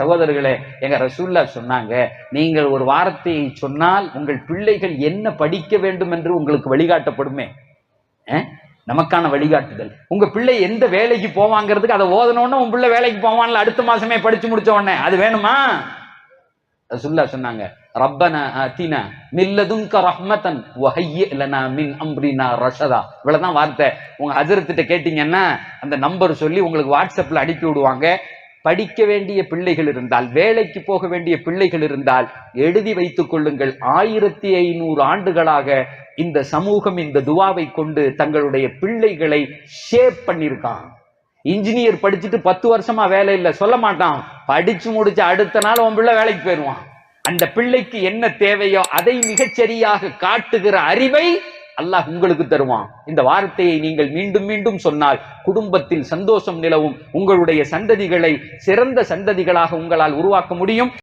சகோதரர்களே, எங்க ரசூல்லா சொன்னாங்க, நீங்கள் ஒரு வார்த்தையை சொன்னால் உங்கள் பிள்ளைகள் என்ன படிக்க வேண்டும் என்று உங்களுக்கு வழிகாட்டப்படுமே. நமக்கான வழிகாட்டுதல். உங்க பிள்ளை எந்த வேலைக்கு போவாங்கிறதுக்கு அதை ஓதனோன்னு உன் பிள்ளை வேலைக்கு போவான்ல அடுத்த மாசமே படிச்சு முடிச்ச உடனே, அது வேணுமா? ரசூல்லா சொன்னாங்க, ரப்பனா ஆதினா மின் லதுன்க ரஹ்மத்தன் வஹய்யி லனா மின் அம்ரினா ரஷதா. இவ்வளவுதான் வார்த்தை. உங்க ஹஜ்ரத்திட்ட கேட்டீங்கன்னா அந்த நம்பர் சொல்லி உங்களுக்கு வாட்ஸ்அப்ல அனுப்பி விடுவாங்க. படிக்க வேண்டிய பிள்ளைகள் இருந்தால், வேலைக்கு போக வேண்டிய பிள்ளைகள் இருந்தால் எழுதி வைத்துக் கொள்ளுங்கள். 1500 ஆண்டுகளாக இந்த சமூகம் இந்த துவாவை கொண்டு தங்களுடைய பிள்ளைகளை ஷேப் பண்ணிருக்கான். இன்ஜினியர் படிச்சுட்டு 10 வருஷமா வேலை இல்லை சொல்ல மாட்டான். படிச்சு முடிச்சு அடுத்த நாள் உன் பிள்ளை வேலைக்கு போயிடுவான். அந்த பிள்ளைக்கு என்ன தேவையோ அதை மிகச்சரியாக காட்டுகிற அறிவை அல்லாஹ் உங்களுக்கு தருவான். இந்த வார்த்தையை நீங்கள் மீண்டும் மீண்டும் சொன்னால் குடும்பத்தில் சந்தோஷம் நிலவும். உங்களுடைய சந்ததிகளை சிறந்த சந்ததிகளாக உங்களால் உருவாக்க முடியும்.